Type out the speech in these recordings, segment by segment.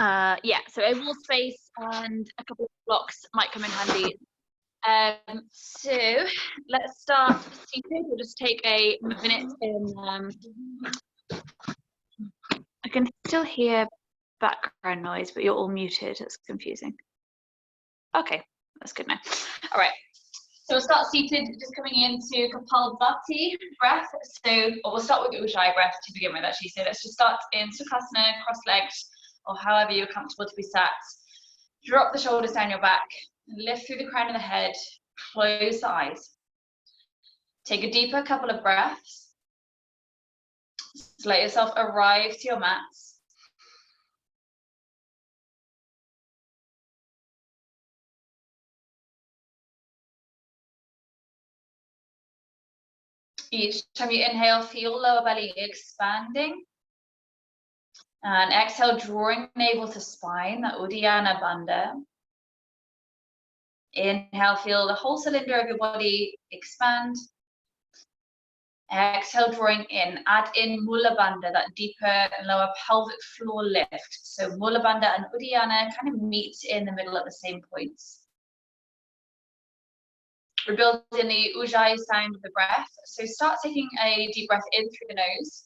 Yeah, so a wall space and a couple of blocks might come in handy. So let's start seated. We'll just take a minute in. I can still hear background noise, but you're all muted. It's confusing. Okay, that's good now. All right. So we'll start seated, just coming into Kapalabhati breath. So, or we'll start with Ujjayi breath to begin with, actually. So let's just start in Sukhasana, cross-legged, or however you're comfortable to be sat. Drop the shoulders down your back, lift through the crown of the head, close the eyes. Take a deeper couple of breaths. So let yourself arrive to your mats. Each time you inhale, feel lower belly expanding. And exhale, drawing navel to spine, that Uddiyana Bandha. Inhale, feel the whole cylinder of your body expand. Exhale, drawing in, add in Mula Bandha, that deeper and lower pelvic floor lift. So Mula Bandha and Uddiyana kind of meet in the middle at the same points. We're building the Ujjayi sound of the breath. So start taking a deep breath in through the nose.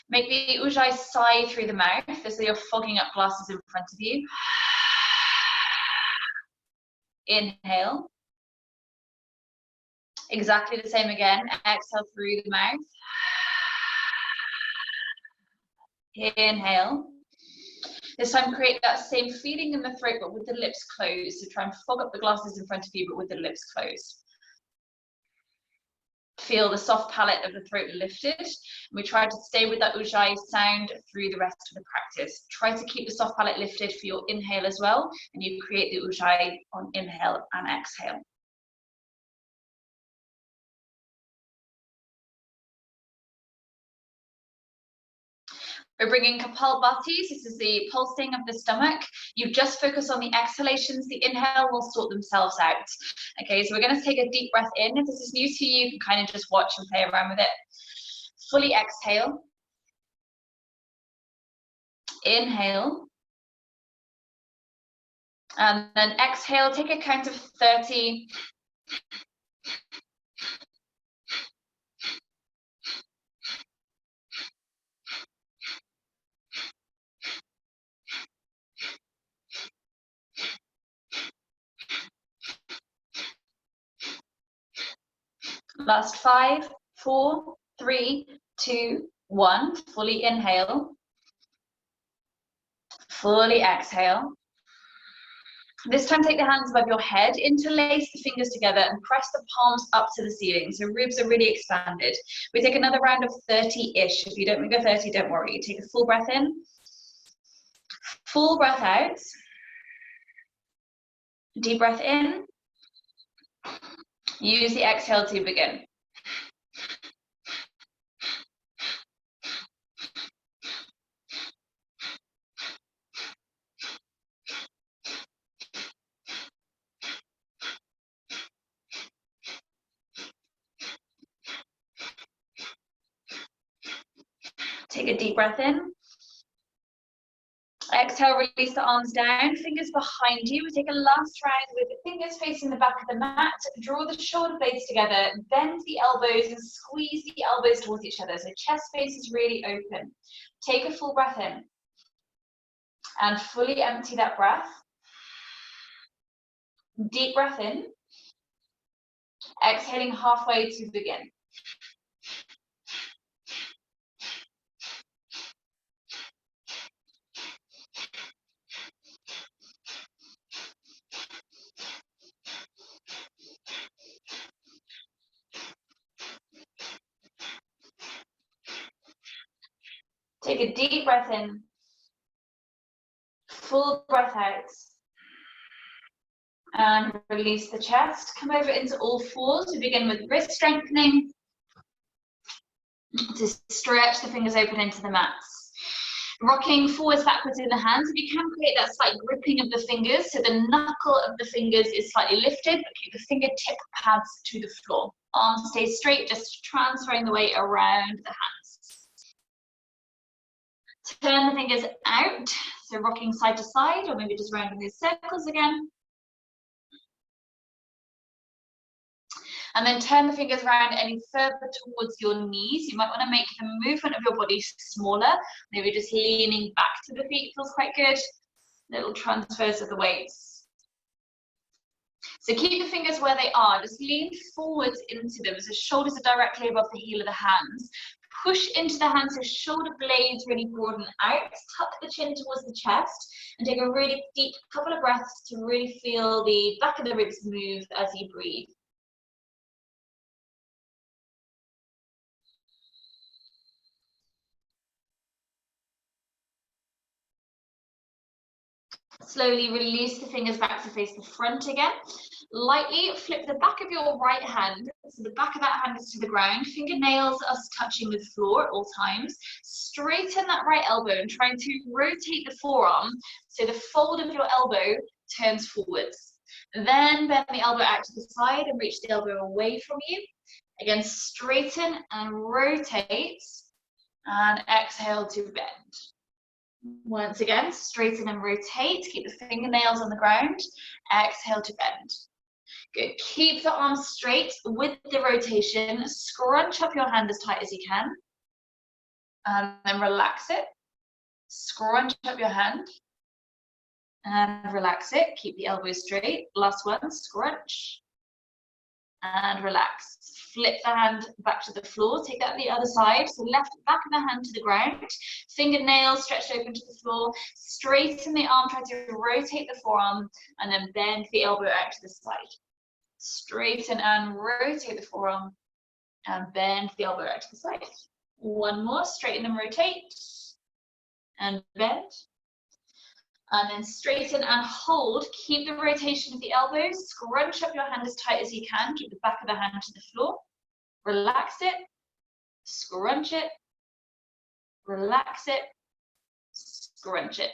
Make the Ujjayi sigh through the mouth as though you're fogging up glasses in front of you. Inhale. Exactly the same again. Exhale through the mouth. Inhale. This time create that same feeling in the throat but with the lips closed. So try and fog up the glasses in front of you but with the lips closed. Feel the soft palate of the throat lifted. And we try to stay with that Ujjayi sound through the rest of the practice. Try to keep the soft palate lifted for your inhale as well. And you create the Ujjayi on inhale and exhale. We're bringing Kapalabhati. This is the pulsing of the stomach. You just focus on the exhalations. The inhale will sort themselves out. Okay, so we're going to take a deep breath in. If this is new to you, you can kind of just watch and play around with it. Fully exhale. Inhale. And then exhale. Take a count of 30. Last 5, 4, 3, 2, 1. Fully inhale. Fully exhale. This time take the hands above your head, interlace the fingers together and press the palms up to the ceiling. So ribs are really expanded. We take another round of 30-ish. If you don't make a 30, don't worry. Take a full breath in. Full breath out. Deep breath in. Use the exhale to begin. Take a deep breath in. Exhale, release the arms down, fingers behind you. We take a last round with the fingers facing the back of the mat. Draw the shoulder blades together, bend the elbows and squeeze the elbows towards each other. So chest space is really open. Take a full breath in and fully empty that breath. Deep breath in. Exhaling halfway to begin. Take a deep breath in, full breath out, and release the chest. Come over into all fours. We begin with wrist strengthening to stretch the fingers open into the mats. Rocking forwards, backwards in the hands. If you can create that slight gripping of the fingers, so the knuckle of the fingers is slightly lifted, but keep the fingertip pads to the floor. Arms stay straight, just transferring the weight around the hands. Turn the fingers out, so rocking side to side, or maybe just rounding these circles again. And then turn the fingers around any further towards your knees. You might want to make the movement of your body smaller. Maybe just leaning back to the feet feels quite good. Little transfers of the weights. So keep the fingers where they are. Just lean forwards into them so shoulders are directly above the heel of the hands. Push into the hands so shoulder blades really broaden out. Tuck the chin towards the chest and take a really deep couple of breaths to really feel the back of the ribs move as you breathe. Slowly release the fingers back to face the front again. Lightly flip the back of your right hand, so the back of that hand is to the ground. Fingernails are touching the floor at all times. Straighten that right elbow and try to rotate the forearm so the fold of your elbow turns forwards. Then bend the elbow out to the side and reach the elbow away from you. Again, straighten and rotate, and exhale to bend. Once again, straighten and rotate. Keep the fingernails on the ground. Exhale to bend. Good. Keep the arms straight with the rotation. Scrunch up your hand as tight as you can. And then relax it. Scrunch up your hand. And relax it. Keep the elbows straight. Last one, scrunch. And relax. Flip the hand back to the floor. Take that to the other side. So left back of the hand to the ground. Fingernails stretched open to the floor. Straighten the arm. Try to rotate the forearm. And then bend the elbow out to the side. Straighten and rotate the forearm. And bend the elbow out to the side. One more. Straighten and rotate. And bend. And then straighten and hold. Keep the rotation of the elbows. Scrunch up your hand as tight as you can. Keep the back of the hand to the floor. Relax it. Scrunch it. Relax it. Scrunch it.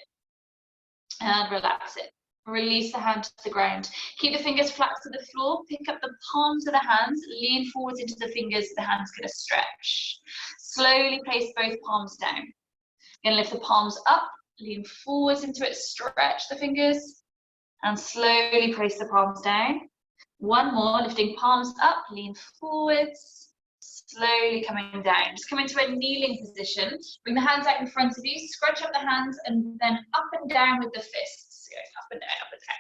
And relax it. Release the hand to the ground. Keep the fingers flat to the floor. Pick up the palms of the hands. Lean forwards into the fingers. The hands going to stretch. Slowly place both palms down. You're going to lift the palms up. Lean forwards into it, stretch the fingers, and slowly place the palms down. One more, lifting palms up, lean forwards, slowly coming down. Just come into a kneeling position. Bring the hands out in front of you, scrunch up the hands, and then up and down with the fists. Go up and down, up and down.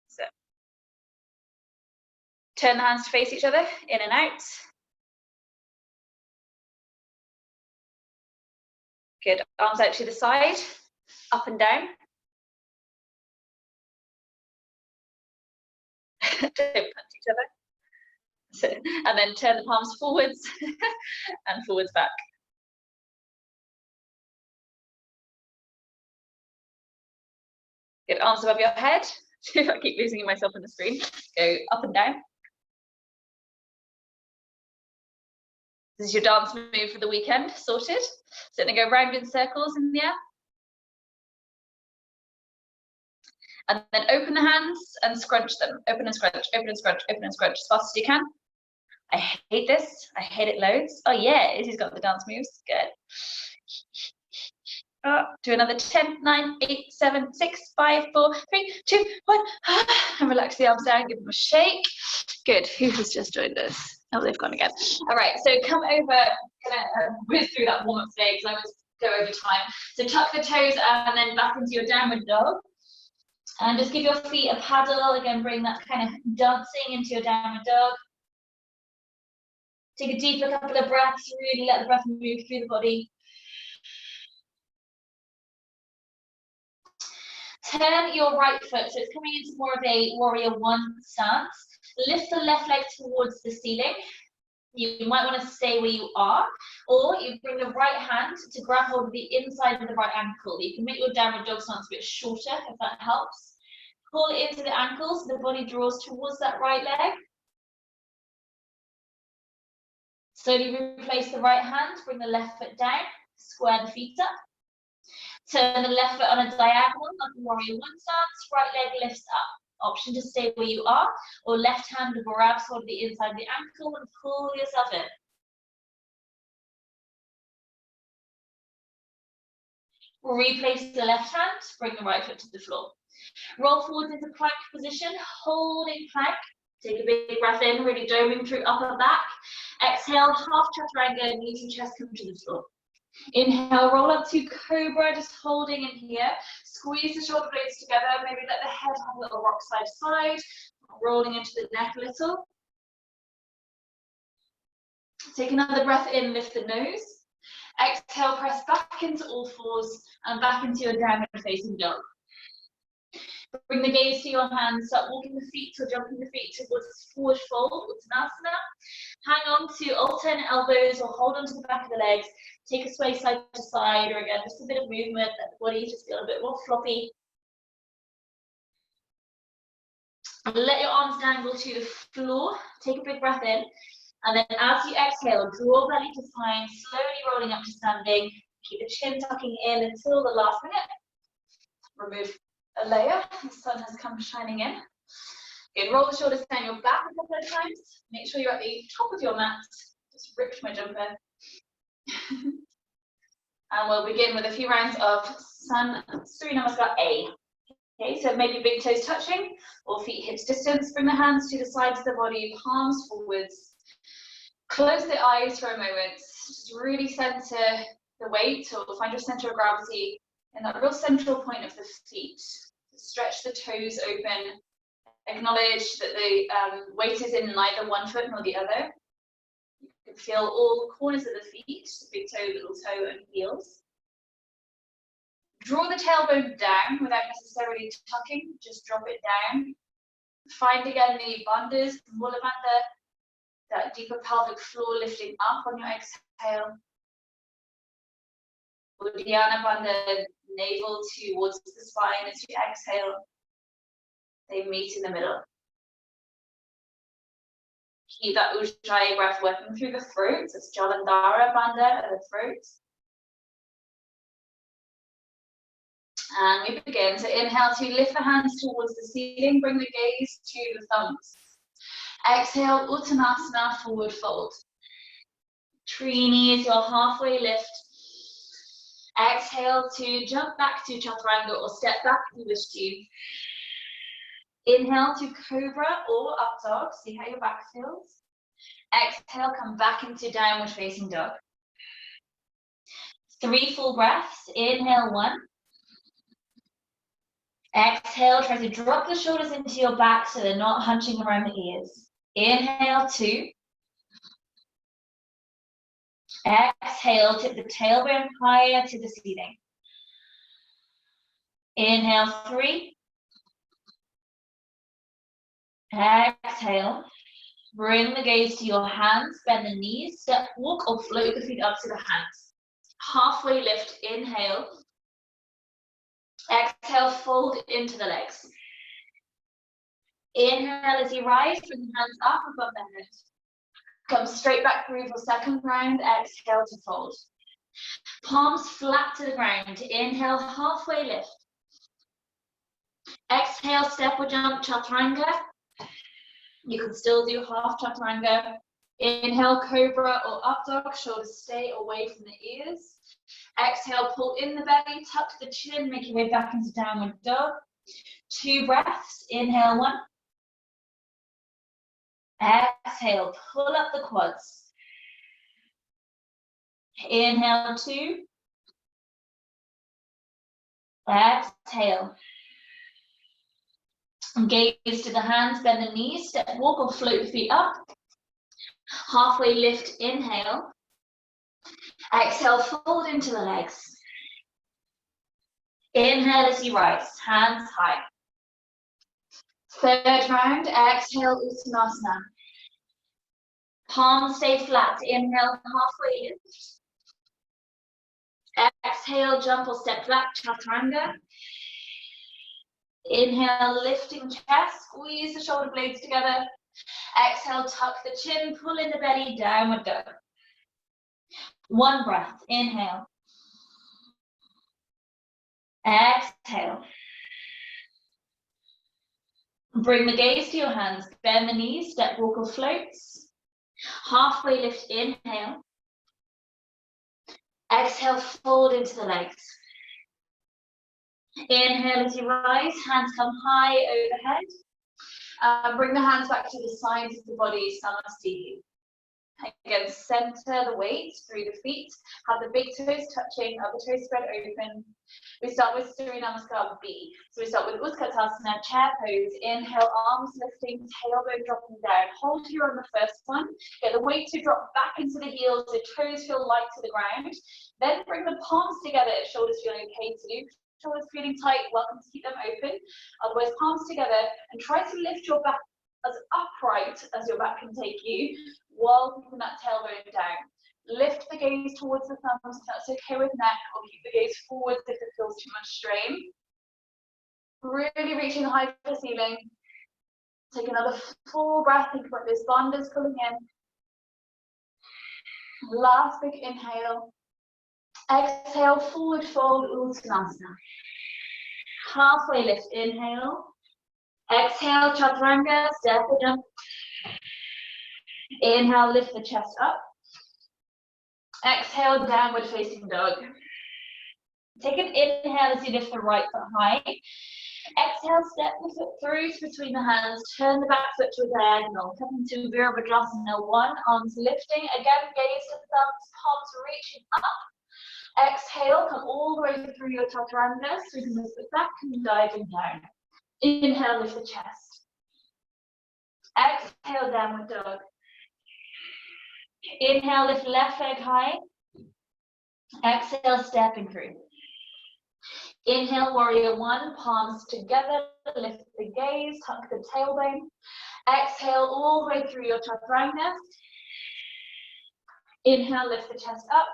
So, turn the hands to face each other, in and out. Good, arms out to the side, up and down. Don't punch each other. So, and then turn the palms forwards and forwards back. Good, arms above your head. If I keep losing myself on the screen, go up and down. This is your dance move for the weekend, sorted. So then go round in circles in the air. And then open the hands and scrunch them. Open and scrunch, open and scrunch, open and scrunch as fast as you can. I hate this. I hate it loads. Oh yeah, Izzy's got the dance moves. Good. Do another 10, 9, 8, 7, 6, 5, 4, 3, 2, 1. And relax the arms down, give them a shake. Good. Who has just joined us? Oh, they've gone again. All right, so come over. I'm gonna whiz through that warm-up today because I always go over time. So tuck the toes and then back into your downward dog. And just give your feet a paddle. Again, bring that kind of dancing into your downward dog. Take a deeper couple of breaths. Really let the breath move through the body. Turn your right foot, so it's coming into more of a warrior one stance. Lift the left leg towards the ceiling. You might want to stay where you are, or you bring the right hand to grab hold of the inside of the right ankle. You can make your downward dog stance a bit shorter if that helps. Pull it into the ankle so the body draws towards that right leg. Slowly replace the right hand, bring the left foot down, square the feet up. Turn the left foot on a diagonal, like a warrior one stance, right leg lifts up. Option to stay where you are, or left hand grabs hold of the inside of the ankle and pull yourself in. Replace the left hand, bring the right foot to the floor. Roll forward into plank position, holding plank. Take a big breath in, really doming through upper back. Exhale, half chaturanga, knees and chest come to the floor. Inhale, roll up to cobra, just holding in here. Squeeze the shoulder blades together, maybe let the head have a little rock side to side. Rolling into the neck a little. Take another breath in, lift the nose. Exhale, press back into all fours and back into your downward facing dog. Bring the gaze to your hands, start walking the feet or jumping the feet towards forward fold, Uttanasana. Hang on to alternate elbows or hold on to the back of the legs. Take a sway side to side, or again, just a bit of movement, let the body just feel a bit more floppy. Let your arms dangle to the floor. Take a big breath in. And then as you exhale, draw belly to spine, slowly rolling up to standing. Keep the chin tucking in until the last minute. Remove a layer, the sun has come shining in. Good, roll the shoulders down your back a couple of times. Make sure you're at the top of your mat. Just ripped my jumper. And we'll begin with a few rounds of Surya Namaskar A. Okay, so maybe big toes touching or feet hips distance. Bring the hands to the sides of the body, palms forwards. Close the eyes for a moment. Just really center the weight or find your center of gravity in that real central point of the feet. Stretch the toes open. Acknowledge that the weight is in neither one foot nor the other. You can feel all corners of the feet, big toe, little toe, and heels. Draw the tailbone down without necessarily tucking, just drop it down. Find again the bandhas, Mula Bandha, that deeper pelvic floor lifting up on your exhale. Uddiyana Bandha, navel towards the spine as you exhale. They meet in the middle. Keep that Ujjayi breath working through the throat. It's Jalandhara Bandha at the throat. And we begin. So inhale to lift the hands towards the ceiling. Bring the gaze to the thumbs. Exhale, Uttanasana, forward fold. Trini is your halfway lift. Exhale to jump back to chaturanga or step back if you wish to. Inhale to cobra or up dog. See how your back feels. Exhale, come back into downward facing dog. 3 full breaths. Inhale 1. Exhale, try to drop the shoulders into your back so they're not hunching around the ears. Inhale 2. Exhale, tip the tailbone higher to the ceiling. Inhale 3. Exhale. Bring the gaze to your hands, bend the knees, step, walk, or float the feet up to the hands. Halfway lift, inhale. Exhale, fold into the legs. Inhale as you rise, bring the hands up above the head. Come straight back through for second round, exhale to fold. Palms flat to the ground, inhale, halfway lift. Exhale, step or jump, chaturanga. You can still do half chaturanga. Inhale, cobra or up dog, shoulders stay away from the ears. Exhale, pull in the belly, tuck the chin, make your way back into downward dog. 2 breaths, inhale 1. Exhale, pull up the quads. Inhale 2. Exhale. Gaze to the hands, bend the knees, step, walk or float the feet up. Halfway lift, inhale. Exhale, fold into the legs. Inhale as you rise, hands high. Third round, exhale, Uttanasana. Palms stay flat, inhale, halfway lift. Exhale, jump or step back, chaturanga. Inhale, lifting chest, squeeze the shoulder blades together. Exhale, tuck the chin, pull in the belly, downward dog. 1 breath, inhale. Exhale. Bring the gaze to your hands, bend the knees, step, walk or floats. Halfway lift, inhale. Exhale, fold into the legs. Inhale as you rise, hands come high overhead. Bring the hands back to the sides of the body, NamaSTE. Again, center the weight through the feet. Have the big toes touching, other toes spread open. We start with Surya Namaskar B. So we start with Utkatasana, chair pose. Inhale, arms lifting, tailbone dropping down. Hold here on the first one. Get the weight to drop back into the heels. The toes feel light to the ground. Then bring the palms together. Shoulders feel okay to do. Shoulders feeling tight, welcome to keep them open. Otherwise, palms together and try to lift your back as upright as your back can take you while keeping that tailbone down. Lift the gaze towards the thumbs if that's okay with neck, or keep the gaze forwards if it feels too much strain. Really reaching high to the ceiling. Take another full breath, think about those bandhas pulling in. Last big inhale. Exhale, forward fold, Uttanasana. Halfway lift, inhale. Exhale, Chaturanga, step it up. Inhale, lift the chest up. Exhale, downward facing dog. Take an inhale as you lift the right foot high. Exhale, step the foot through between the hands. Turn the back foot to a diagonal. Come into Virabhadrasana 1. Arms lifting. Again, gaze to the thumbs, palms reaching up. Exhale, come all the way through your Chaturanga. Sweeping the foot back and diving down. Inhale, lift the chest. Exhale, downward dog. Inhale, lift left leg high. Exhale, stepping through. Inhale, warrior one, palms together, lift the gaze, tuck the tailbone. Exhale all the way through your chaturanga. Inhale, lift the chest up.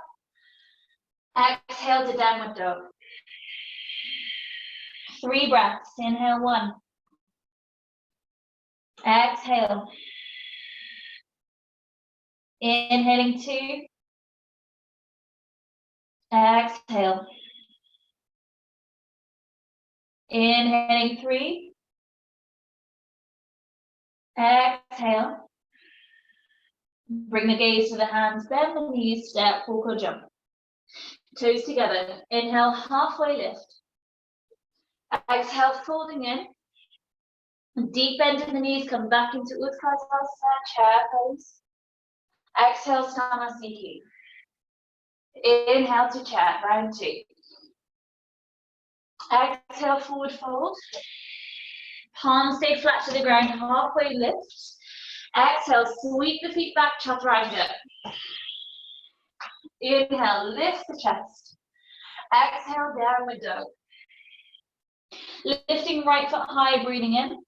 Exhale to downward dog. 3 breaths. Inhale, 1. Exhale. Inhaling 2. Exhale. Inhaling 3. Exhale. Bring the gaze to the hands, bend the knees, step, walk or jump. Toes together. Inhale, halfway lift. Exhale, folding in. Deep bend in the knees, come back into Utkatasana, chair pose. Exhale, NamaSTE. Inhale to chair, round 2. Exhale, forward fold. Palms stay flat to the ground, halfway lift. Exhale, sweep the feet back, chaturanga. Inhale, lift the chest. Exhale, downward dog. Lifting right foot high, breathing in.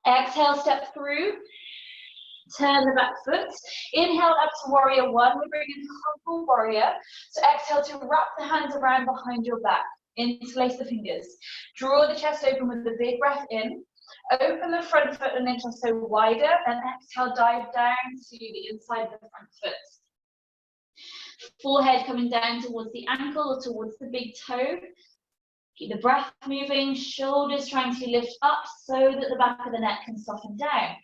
Exhale, step through. Turn the back foot. Inhale up to warrior one. We bring in humble warrior. So exhale to wrap the hands around behind your back. Interlace the fingers. Draw the chest open with a big breath in. Open the front foot and torso wider. And exhale, dive down to the inside of the front foot. Forehead coming down towards the ankle or towards the big toe. Keep the breath moving. Shoulders trying to lift up so that the back of the neck can soften down.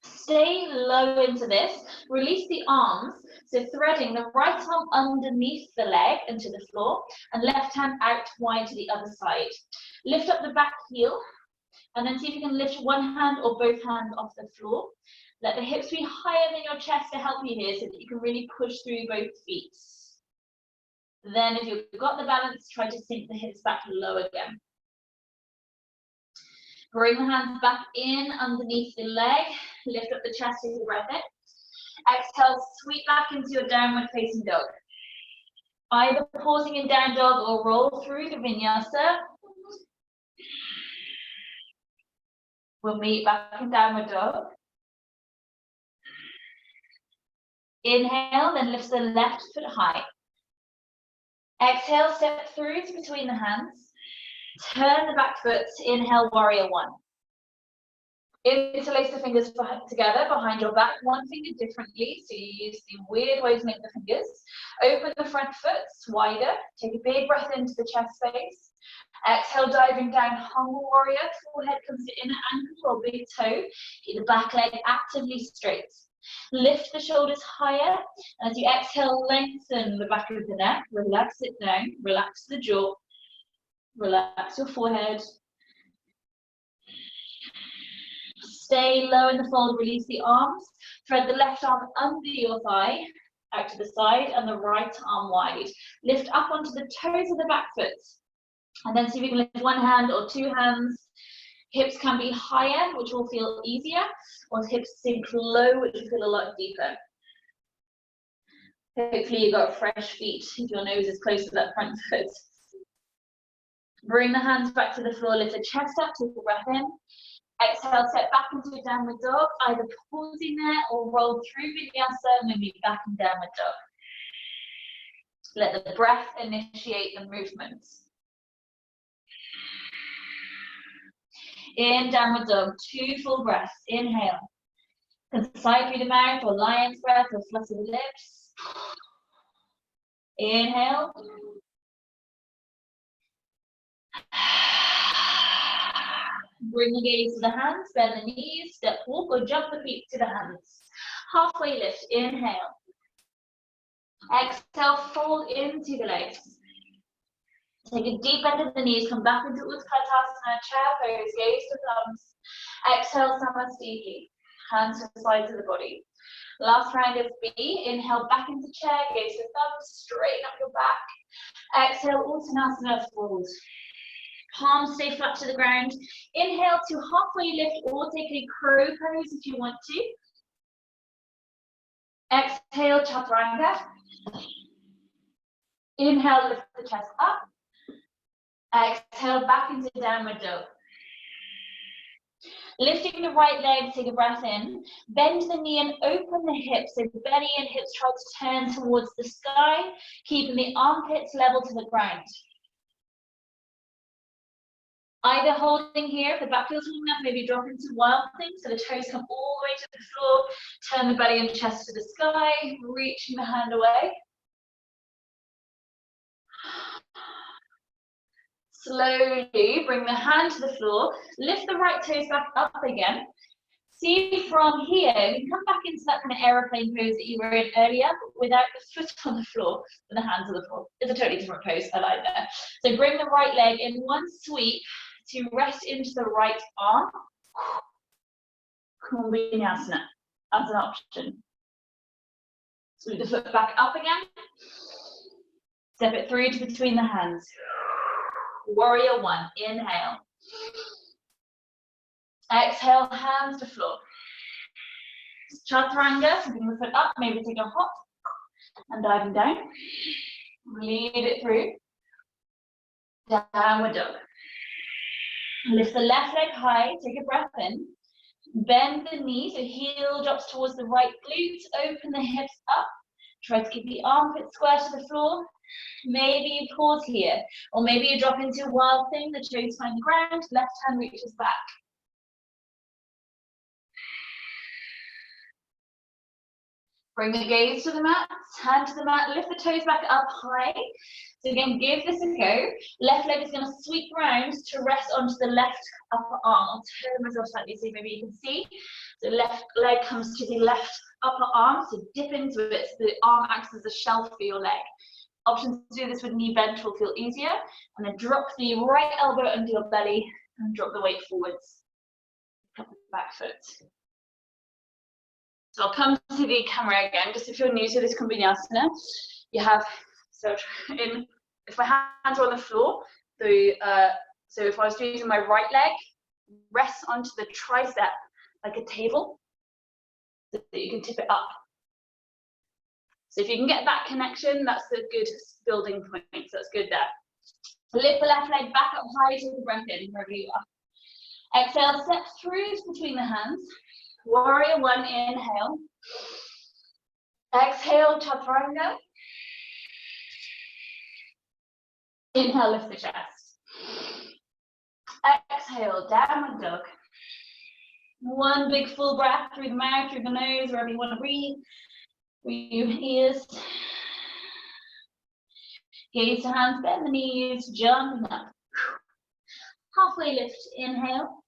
Stay low into this. Release the arms. So threading the right arm underneath the leg and to the floor, and left hand out wide to the other side. Lift up the back heel, and then see if you can lift one hand or both hands off the floor. Let the hips be higher than your chest to help you here so that you can really push through both feet. Then if you've got the balance, try to sink the hips back low again. Bring the hands back in underneath the leg. Lift up the chest as you breath in. Exhale, sweep back into your downward facing dog. Either pausing in down dog or roll through the vinyasa. We'll meet back in downward dog. Inhale, then lift the left foot high. Exhale, step through to between the hands. Turn the back foot, inhale, warrior one. Interlace the fingers together behind your back, one finger differently, so you use the weird way to make the fingers. Open the front foot wider, take a big breath into the chest space. Exhale, diving down, humble warrior, forehead comes to inner ankle or big toe. Keep the back leg actively straight. Lift the shoulders higher. As you exhale, lengthen the back of the neck. Relax it down. Relax the jaw. Relax your forehead. Stay low in the fold. Release the arms. Thread the left arm under your thigh, out to the side, and the right arm wide. Lift up onto the toes of the back foot. And then see if you can lift one hand or two hands. Hips can be higher, which will feel easier, or hips sink low, which will feel a lot deeper. Hopefully you've got fresh feet if your nose is close to that front foot. Bring the hands back to the floor, lift the chest up, take a breath in. Exhale, step back into downward dog, either pausing there or roll through vinyasa and maybe back in downward dog. Let the breath initiate the movements. In downward dog, 2 full breaths. Inhale. Sigh through the mouth or lion's breath or flutter the lips. Inhale. Bring the gaze to the hands, bend the knees, step walk or jump the feet to the hands. Halfway lift. Inhale. Exhale, fold into the legs. Take a deep bend of the knees, come back into Utkatasana, chair pose, gaze to thumbs. Exhale, NamaSTE. Hands to the sides of the body. Last round of B. Inhale, back into chair, gaze to thumbs, straighten up your back. Exhale, Uttanasana, fold. Palms stay flat to the ground. Inhale to halfway lift or take a crow pose if you want to. Exhale, Chaturanga. Inhale, lift the chest up. Exhale, back into downward dog. Lifting the right leg, take a breath in. Bend the knee and open the hips. So belly and hips try to turn towards the sky, keeping the armpits level to the ground. Either holding here, if the back feels long enough, maybe drop into wild thing, so the toes come all the way to the floor. Turn the belly and chest to the sky, reaching the hand away. Slowly bring the hand to the floor, lift the right toes back up again. See from here, you can come back into that kind of aeroplane pose that you were in earlier, but without the foot on the floor, and the hands on the floor. It's a totally different pose, I like that. So bring the right leg in one sweep to rest into the right arm. Kaundinyasana as an option. Sweep the foot back up again. Step it through to between the hands. Warrior one, inhale. Exhale, hands to floor. Chaturanga, so bring the foot up, maybe take a hop and diving down. Lead it through. Downward dog. Lift the left leg high, take a breath in. Bend the knee, so heel drops towards the right glute, open the hips up. Try to keep the armpit square to the floor. Maybe you pause here, or maybe you drop into a wild thing, the toes find the ground, left hand reaches back. Bring the gaze to the mat, hand to the mat, lift the toes back up high. So again, give this a go. Left leg is going to sweep round to rest onto the left upper arm. I'll turn myself slightly so maybe you can see. The left leg comes to the left upper arm, so dip into it so the arm acts as a shelf for your leg. Options to do this with knee bend will feel easier. And then drop the right elbow under your belly and drop the weight forwards. Pick up the back foot. So I'll come to the camera again, just if you're new to this Kaundinyasana, you have, if my hands are on the floor, so if I was using my right leg, rest onto the tricep like a table, so that you can tip it up. So if you can get that connection, that's a good building point, so that's good there. Lift the left leg back up high, take a breath in, wherever you are. Exhale, step through between the hands. Warrior one, inhale. Exhale, Chaturanga. Inhale, lift the chest. Exhale, downward dog. One big full breath through the mouth, through the nose, wherever you want to breathe. Through your ears. Gaze to hands, bend the knees, jumping up. Halfway lift, inhale.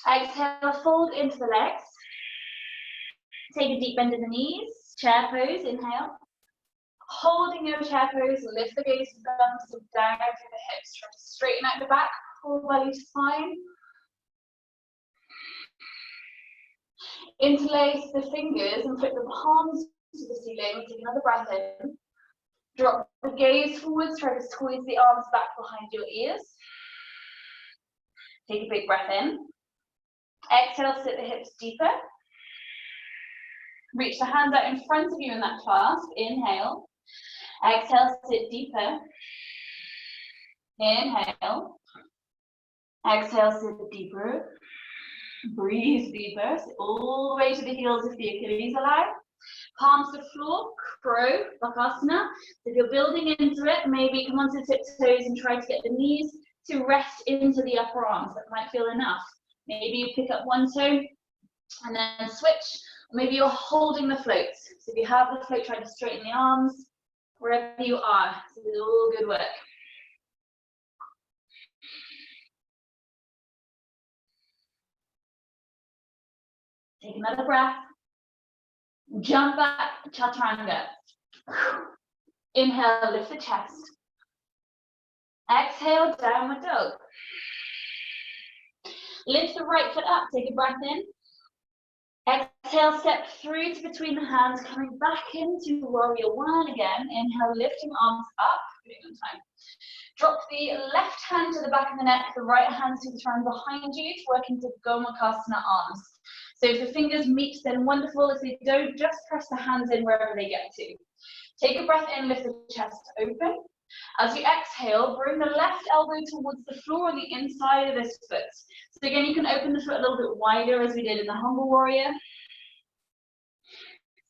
Exhale, fold into the legs. Take a deep bend in the knees, chair pose, inhale. Holding your chair pose, lift the gaze to the thumbs down through the hips. Try to straighten out the back, pull belly to spine. Interlace the fingers and flip the palms to the ceiling. Take another breath in. Drop the gaze forwards, try to squeeze the arms back behind your ears. Take a big breath in. Exhale, sit the hips deeper. Reach the hands out in front of you in that clasp. Inhale. Exhale, sit deeper. Inhale. Exhale, sit deeper. Breathe deeper. Sit all the way to the heels if the Achilles allow. Palms to floor, crow, Bakasana. If you're building into it, maybe come onto tiptoes and try to get the knees to rest into the upper arms. That might feel enough. Maybe you pick up one toe and then switch. Or maybe you're holding the floats. So if you have the float, try to straighten the arms wherever you are. So this is all good work. Take another breath. Jump back, chaturanga. Inhale, lift the chest. Exhale, downward dog. Lift the right foot up, take a breath in. Exhale, step through to between the hands, coming back into warrior one again. Inhale, lifting arms up, good on time. Drop the left hand to the back of the neck, the right hand to the front behind you to work into Gomakasana arms. So if the fingers meet, then wonderful. If they don't, just press the hands in wherever they get to. Take a breath in, lift the chest open. As you exhale, bring the left elbow towards the floor on the inside of this foot. So again, you can open the foot a little bit wider as we did in the humble warrior.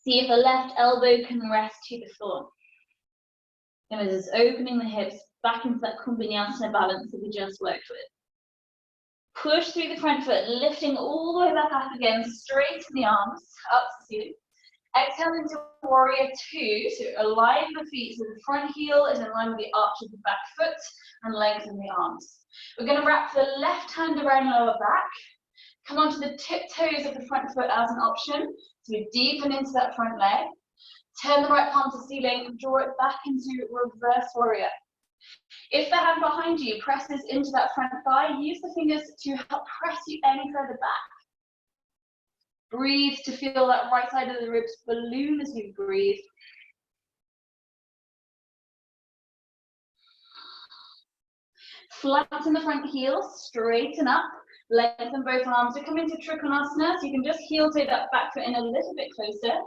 See if the left elbow can rest to the floor. And this is opening the hips back into that Kaundinyasana balance that we just worked with. Push through the front foot, lifting all the way back up again, straighten the arms, up to ceiling. Exhale into warrior two, so align the feet so the front heel is in line with the arch of the back foot and lengthen the arms. We're going to wrap the left hand around lower back, come onto the tiptoes of the front foot as an option, so deepen into that front leg. Turn the right palm to ceiling and draw it back into reverse warrior. If the hand behind you presses into that front thigh, use the fingers to help press you any further back. Breathe to feel that right side of the ribs balloon as you breathe. Flatten the front heel, straighten up, lengthen both arms. We come into Trikonasana, so you can just heel toe that back foot in a little bit closer.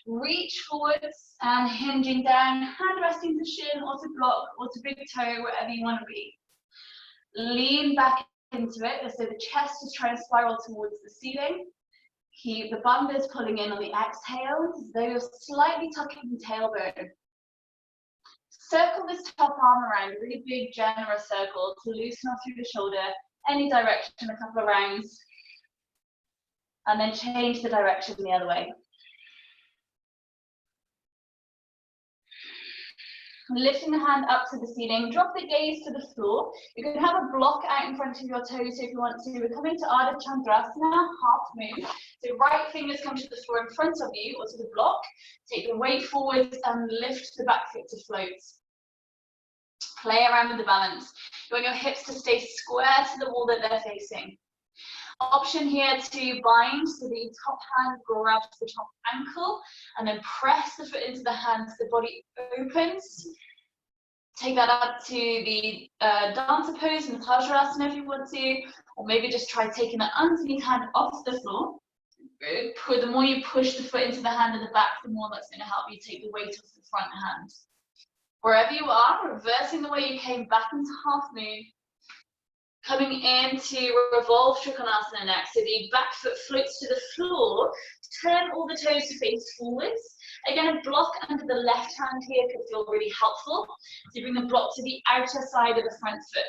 Reach forwards and hinging down, hand resting to shin or to block or to big toe, wherever you want to be. Lean back into it, so the chest is trying to spiral towards the ceiling. Keep the bundles pulling in on the exhale, as though you're slightly tucking the tailbone. Circle this top arm around, a really big, generous circle to loosen off through the shoulder, any direction, a couple of rounds. And then change the direction the other way. Lifting the hand up to the ceiling, drop the gaze to the floor. You can have a block out in front of your toes if you want to. We're coming to Ardha Chandrasana, half moon. So right fingers come to the floor in front of you or to the block. Take the weight forwards and lift the back foot to float. Play around with the balance. You want your hips to stay square to the wall that they're facing. Option here to bind, so the top hand grabs the top ankle and then press the foot into the hand so the body opens. Take that up to the dancer pose in the Vajrasana if you want to, or maybe just try taking that underneath hand off the floor. Good. The more you push the foot into the hand at the back, the more that's going to help you take the weight off the front hand. Wherever you are, reversing the way you came back into half moon. Coming into revolve Trikonasana next, so the back foot floats to the floor. Turn all the toes to face forwards. Again, a block under the left hand here could feel really helpful. So bring the block to the outer side of the front foot,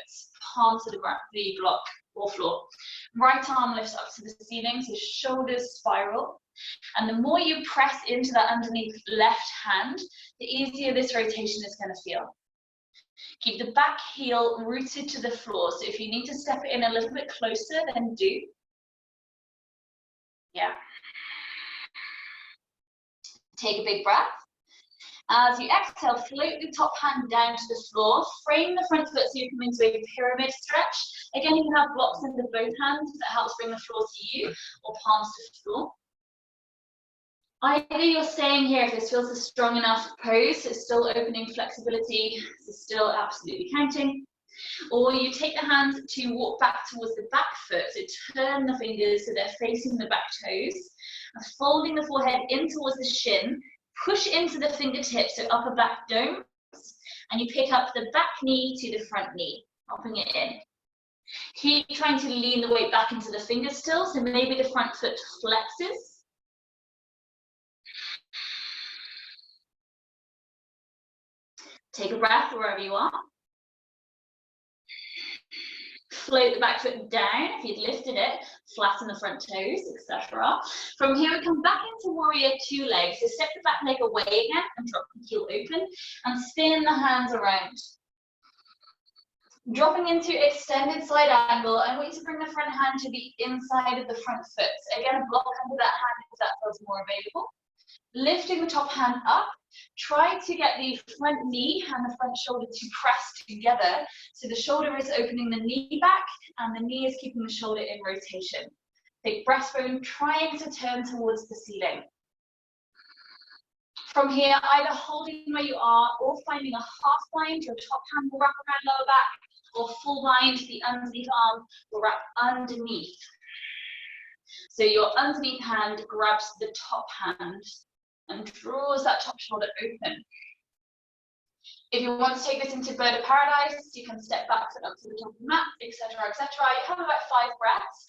palm to the block or floor. Right arm lifts up to the ceiling, so shoulders spiral. And the more you press into that underneath left hand, the easier this rotation is going to feel. Keep the back heel rooted to the floor. So if you need to step it in a little bit closer, then do. Yeah. Take a big breath. As you exhale, float the top hand down to the floor. Frame the front foot so you come into a pyramid stretch. Again, you can have blocks under both hands that helps bring the floor to you, or palms to the floor. Either you're staying here if this feels a strong enough pose, so it's still opening flexibility, so still absolutely counting. Or you take the hands to walk back towards the back foot, so turn the fingers so they're facing the back toes, and folding the forehead in towards the shin, push into the fingertips, so upper back domes, and you pick up the back knee to the front knee, popping it in. Keep trying to lean the weight back into the fingers still, so maybe the front foot flexes. Take a breath wherever you are. Float the back foot down. If you'd lifted it, flatten the front toes, etc. From here, we come back into warrior two legs. So step the back leg away again and drop the heel open and spin the hands around. Dropping into extended side angle, I want you to bring the front hand to the inside of the front foot. Again, block under that hand if that feels more available. Lifting the top hand up, try to get the front knee and the front shoulder to press together. So the shoulder is opening the knee back and the knee is keeping the shoulder in rotation. Take breastbone, trying to turn towards the ceiling. From here, either holding where you are or finding a half bind, your top hand will wrap around lower back, or full bind, the underneath arm will wrap underneath. So your underneath hand grabs the top hand and draws that top shoulder open. If you want to take this into bird of paradise, you can step back up to the top of the mat, etc., etc. You have about 5 breaths,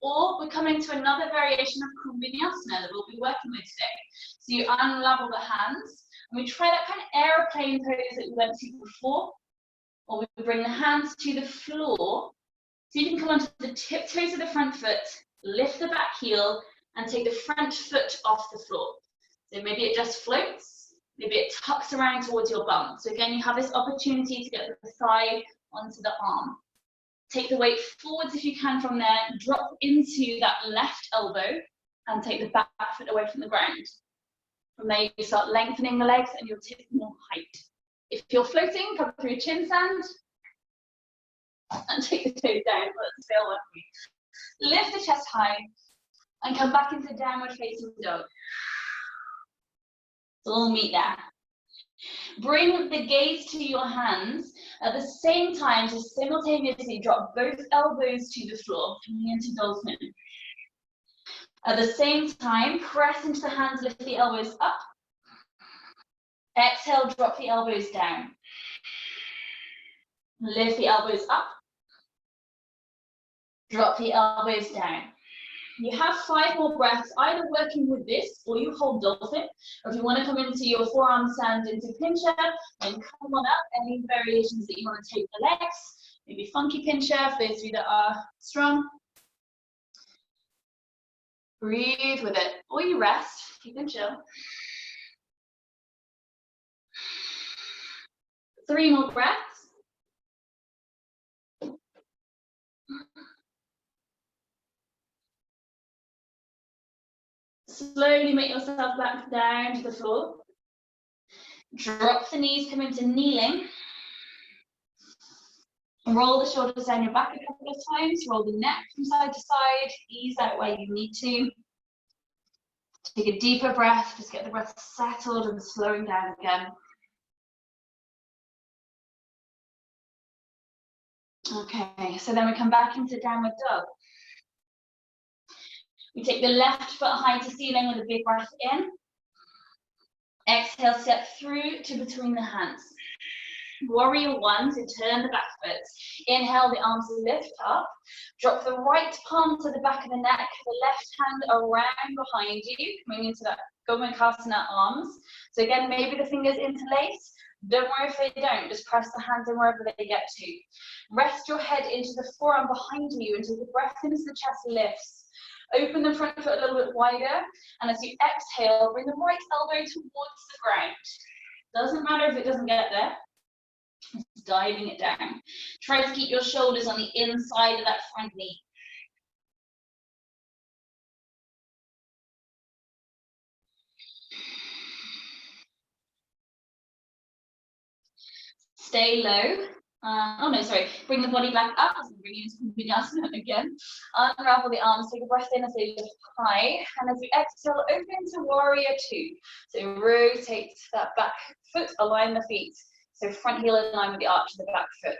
or we're coming to another variation of Kaundinyasana that we'll be working with today. So you unravel the hands, and we try that kind of aeroplane pose that we went to before, or we bring the hands to the floor, so you can come onto the tiptoes of the front foot, lift the back heel, and take the front foot off the floor. So maybe it just floats, maybe it tucks around towards your bum. So again, you have this opportunity to get the thigh onto the arm. Take the weight forwards if you can from there, drop into that left elbow, and take the back foot away from the ground. From there, you start lengthening the legs and you'll tip more height. If you're floating, come through chin stand, and take the toes down, let's sail one for you. Lift the chest high, and come back into downward facing dog. So we'll meet there. Bring the gaze to your hands at the same time to simultaneously drop both elbows to the floor, coming into dolphin. At the same time, press into the hands, lift the elbows up. Exhale, drop the elbows down. Lift the elbows up. Drop the elbows down. You have 5 more breaths, either working with this or you hold dolphin. Or if you want to come into your forearm stand into pincher, then come on up. Any variations that you want to take the legs, maybe funky pincher for those of you that are strong. Breathe with it, or you rest, you can chill. 3 more breaths. Slowly make yourself back down to the floor. Drop the knees, come into kneeling. Roll the shoulders down your back a couple of times. Roll the neck from side to side. Ease out where you need to. Take a deeper breath. Just get the breath settled and slowing down again. Okay, so then we come back into downward dog. We take the left foot high to ceiling with a big breath in. Exhale, step through to between the hands. Warrior 1, so turn the back foot. Inhale, the arms lift up. Drop the right palm to the back of the neck, the left hand around behind you, coming into that Kaundinyasana arms. So again, maybe the fingers interlace. Don't worry if they don't, just press the hands in wherever they get to. Rest your head into the forearm behind you until the breath into the chest lifts. Open the front foot a little bit wider, and as you exhale, bring the right elbow towards the ground. Doesn't matter if it doesn't get there, just diving it down. Try to keep your shoulders on the inside of that front knee. Stay low. Oh no, sorry. Bring the body back up. Bring you into Kaundinyasana again. Unravel the arms. Take a breath in as they lift high. And as you exhale, open to warrior two. So rotate that back foot, align the feet. So front heel in line with the arch of the back foot.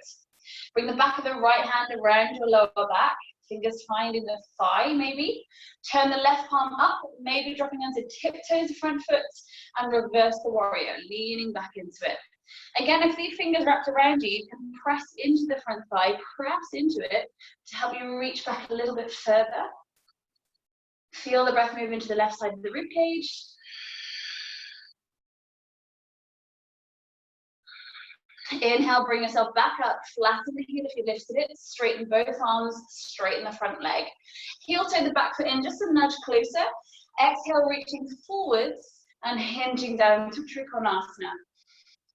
Bring the back of the right hand around your lower back. Fingers finding the thigh maybe. Turn the left palm up, maybe dropping onto tiptoes the front foot. And reverse the warrior, leaning back into it. Again, if the fingers wrapped around you, you can press into the front thigh, press into it to help you reach back a little bit further. Feel the breath move into the left side of the rib cage. Inhale, bring yourself back up, flatten the heel if you lifted it, straighten both arms, straighten the front leg. Heel toe the back foot in, just a nudge closer. Exhale, reaching forwards and hinging down to Trikonasana.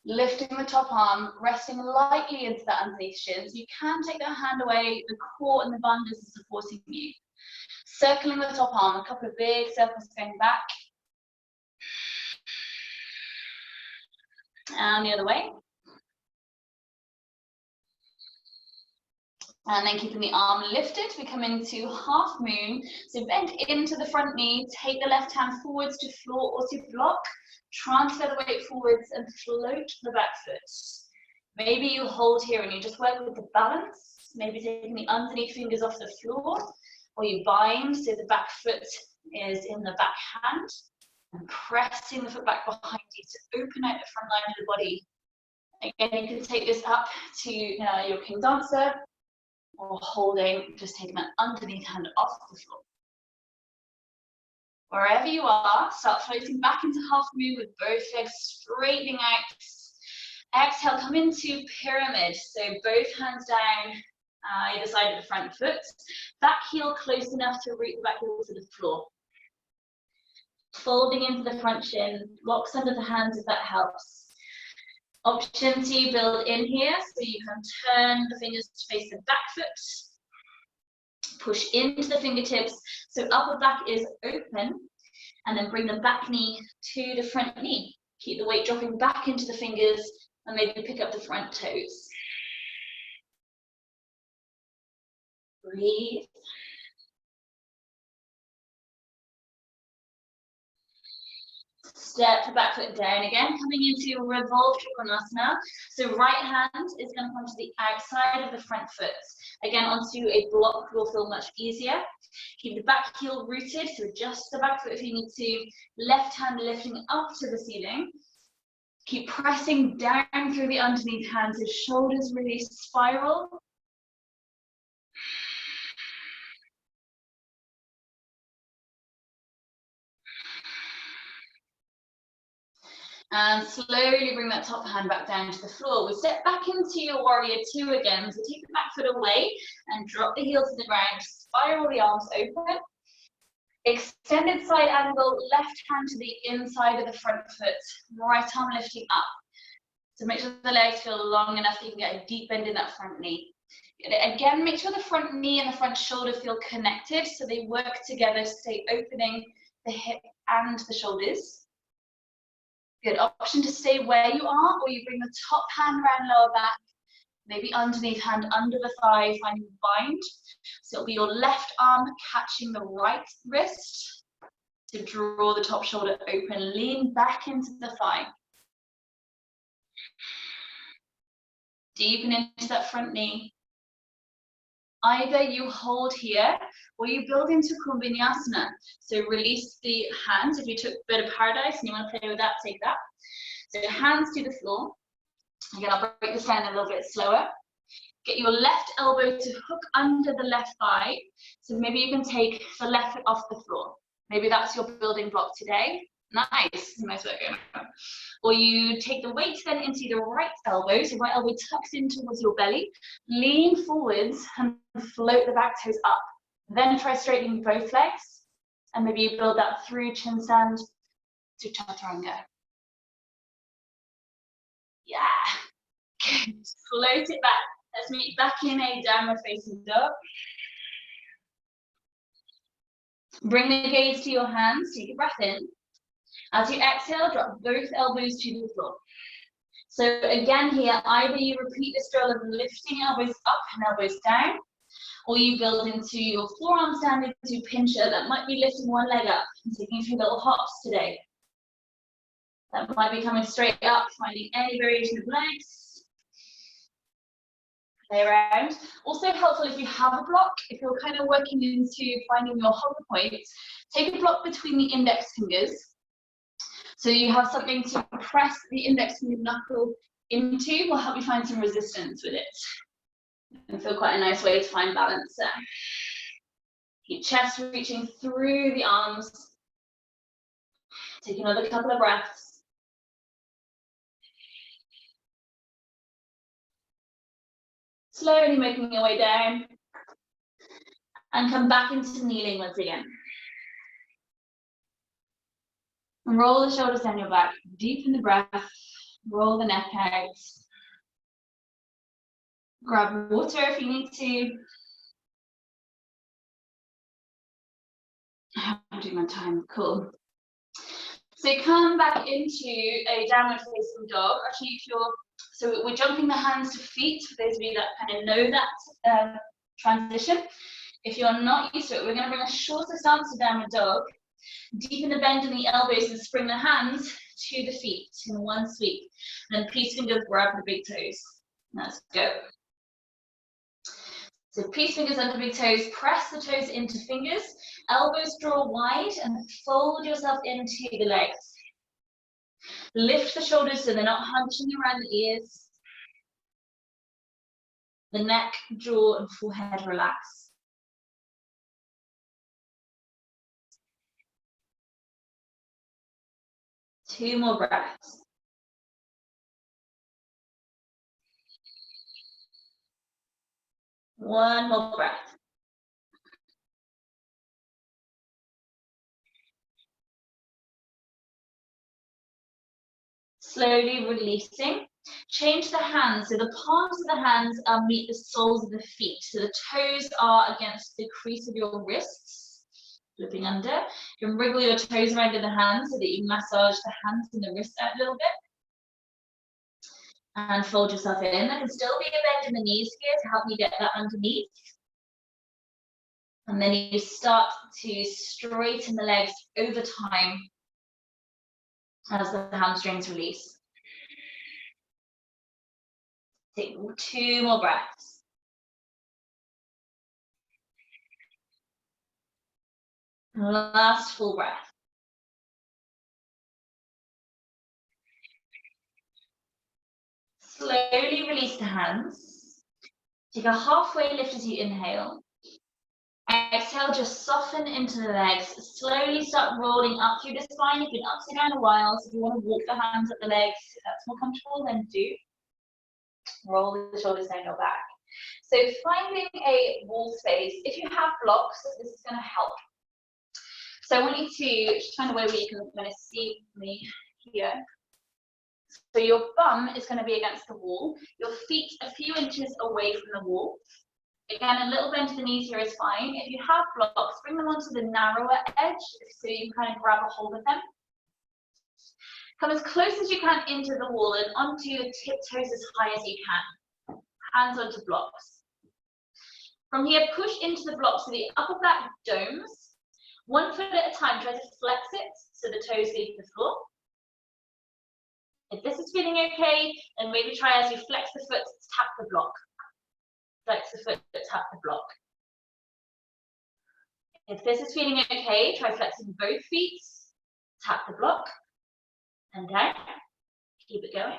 Lifting the top arm, resting lightly into that underneath shins. You can take that hand away, the core and the bandhas are supporting you. Circling the top arm, a couple of big circles going back. And the other way. And then keeping the arm lifted, we come into half moon. So bend into the front knee, take the left hand forwards to floor or to block. Transfer the weight forwards and float the back foot. Maybe you hold here and you just work with the balance. Maybe taking the underneath fingers off the floor. Or you bind so the back foot is in the back hand. And pressing the foot back behind you to open out the front line of the body. Again, you can take this up to your King Dancer. Or holding, just taking that underneath hand off the floor. Wherever you are, start floating back into half moon with both legs straightening out. Exhale, come into pyramid. So both hands down either side of the front foot. Back heel close enough to root the back heel to the floor. Folding into the front shin, blocks under the hands if that helps. Option to build in here, so you can turn the fingers to face the back foot. Push into the fingertips, so upper back is open, and then bring the back knee to the front knee. Keep the weight dropping back into the fingers, and maybe pick up the front toes. Breathe. Step the back foot down again, coming into revolve Trikonasana. So right hand is going to come to the outside of the front foot. Again, onto a block will feel much easier. Keep the back heel rooted, so adjust the back foot if you need to. Left hand lifting up to the ceiling. Keep pressing down through the underneath hands, so shoulders really spiral. And slowly bring that top hand back down to the floor. We step back into your warrior two again. So take the back foot away and drop the heel to the ground. Spiral the arms open. Extended side angle, left hand to the inside of the front foot. Right arm lifting up. So make sure the legs feel long enough that you can get a deep bend in that front knee. Again, make sure the front knee and the front shoulder feel connected so they work together to stay opening the hip and the shoulders. Good option to stay where you are, or you bring the top hand around lower back, maybe underneath hand under the thigh, finding bind. So it'll be your left arm catching the right wrist to draw the top shoulder open. Lean back into the thigh. Deepen into that front knee. Either you hold here or you build into Kaundinyasana. So release the hands. If you took a bit of paradise and you want to play with that, take that. So hands to the floor. Again, I'll break this down a little bit slower. Get your left elbow to hook under the left thigh. So maybe you can take the left foot off the floor. Maybe that's your building block today. Nice, nice work. Or you take the weight then into the right elbow, so right elbow tucks in towards your belly, lean forwards and float the back toes up. Then try straightening both legs, and maybe you build that through chin stand to chaturanga. Yeah, float it back. Let's meet back in a downward facing dog. Bring the gaze to your hands, take a breath in. As you exhale, drop both elbows to the floor. So again here, either you repeat this drill of lifting elbows up and elbows down, or you build into your forearm stand into pincher. That might be lifting one leg up and taking a few little hops today. That might be coming straight up, finding any variation of legs. Play around. Also helpful if you have a block, if you're kind of working into finding your hover point, take a block between the index fingers. So you have something to press the index finger knuckle into, will help you find some resistance with it. And feel quite a nice way to find balance there. Keep chest reaching through the arms. Take another couple of breaths. Slowly making your way down. And come back into kneeling once again. And roll the shoulders down your back. Deepen the breath. Roll the neck out. Grab water if you need to. I'm doing my time, cool. So come back into a downward facing dog. Actually, so we're jumping the hands to feet, for those of you that kind of know that transition. If you're not used to it, we're going to bring a shorter stance to downward dog. Deepen the bend in the elbows and spring the hands to the feet in one sweep. And then peace fingers grab the big toes. Let's go. So peace fingers under big toes, press the toes into fingers, elbows draw wide and fold yourself into the legs. Lift the shoulders so they're not hunching around the ears. The neck, jaw and forehead relax. Two more breaths. One more breath. Slowly releasing. Change the hands. So the palms of the hands meet the soles of the feet. So the toes are against the crease of your wrists. Flipping under. You can wriggle your toes around in the hands so that you massage the hands and the wrists out a little bit. And fold yourself in. There can still be a bend in the knees here to help me get that underneath. And then you start to straighten the legs over time as the hamstrings release. Take two more breaths. Last full breath. Slowly release the hands. Take a halfway lift as you inhale. Exhale, just soften into the legs. Slowly start rolling up through the spine. You've been upside down a while, so if you want to walk the hands up the legs, if that's more comfortable, then do. Roll the shoulders down your back. So finding a wall space, if you have blocks, this is going to help. So I want you to just find a way where you can kind of see me here. So your bum is going to be against the wall, your feet a few inches away from the wall. Again, a little bend to the knees here is fine. If you have blocks, bring them onto the narrower edge so you can kind of grab a hold of them. Come as close as you can into the wall and onto your tiptoes as high as you can. Hands onto blocks. From here, push into the blocks so the upper back domes. 1 foot at a time, try to flex it so the toes leave the floor. If this is feeling okay, then maybe try as you flex the foot, tap the block. Flex the foot, tap the block. If this is feeling okay, try flexing both feet, tap the block, and down. Keep it going.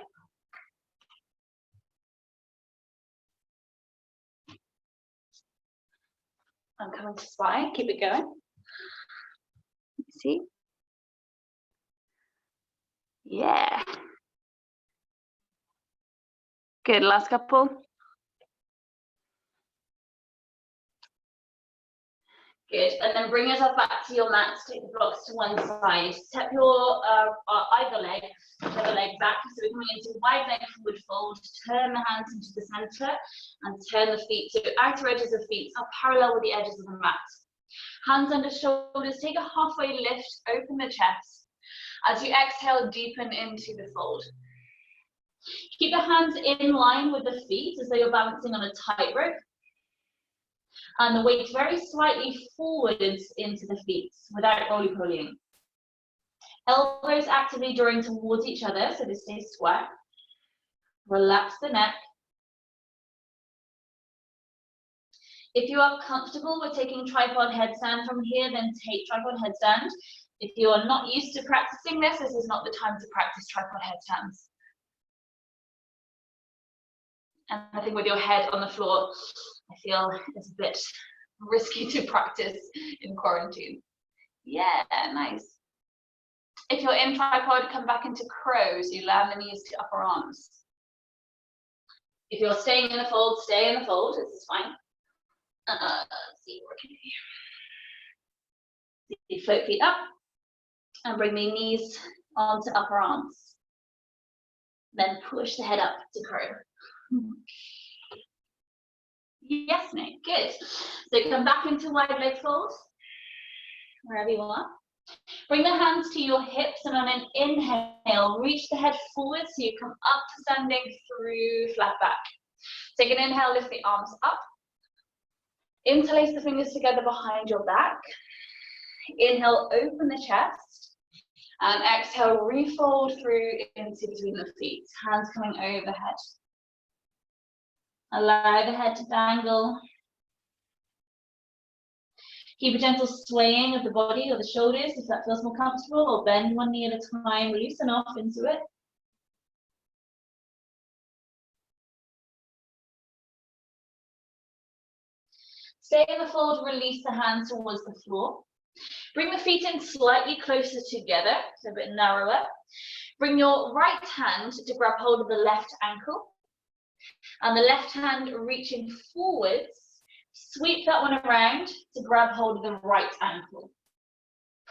I'm coming to spine, keep it going. See? Yeah. Good, last couple. Good, and then bring yourself back to your mat, take the blocks to one side. Step your either leg back, so we're coming into wide leg forward fold, turn the hands into the center, and turn the feet. So outer edges of feet are parallel with the edges of the mat. Hands under shoulders, take a halfway lift, open the chest. As you exhale, deepen into the fold. Keep the hands in line with the feet as though you're balancing on a tightrope. And the weight very slightly forwards into the feet without roly-polying. Elbows actively drawing towards each other so they stay square. Relax the neck. If you are comfortable with taking tripod headstand from here, then take tripod headstand. If you are not used to practicing this, this is not the time to practice tripod headstands. And I think with your head on the floor, I feel it's a bit risky to practice in quarantine. Yeah, nice. If you're in tripod, come back into crow, so you land the knees to upper arms. If you're staying in the fold, stay in the fold, this is fine. Let's see what we can do. You float feet up and bring the knees onto upper arms. Then push the head up to crow. Yes, mate, good. So come back into wide leg fold, wherever you are. Bring the hands to your hips and on an inhale, reach the head forward so you come up to standing through flat back. Take an inhale, lift the arms up. Interlace the fingers together behind your back. Inhale, open the chest. And exhale, refold through into between the feet. Hands coming overhead. Allow the head to dangle. Keep a gentle swaying of the body or the shoulders if that feels more comfortable, or bend one knee at a time, loosen off into it. Stay in the fold, release the hands towards the floor. Bring the feet in slightly closer together, so a bit narrower. Bring your right hand to grab hold of the left ankle. And the left hand reaching forwards, sweep that one around to grab hold of the right ankle.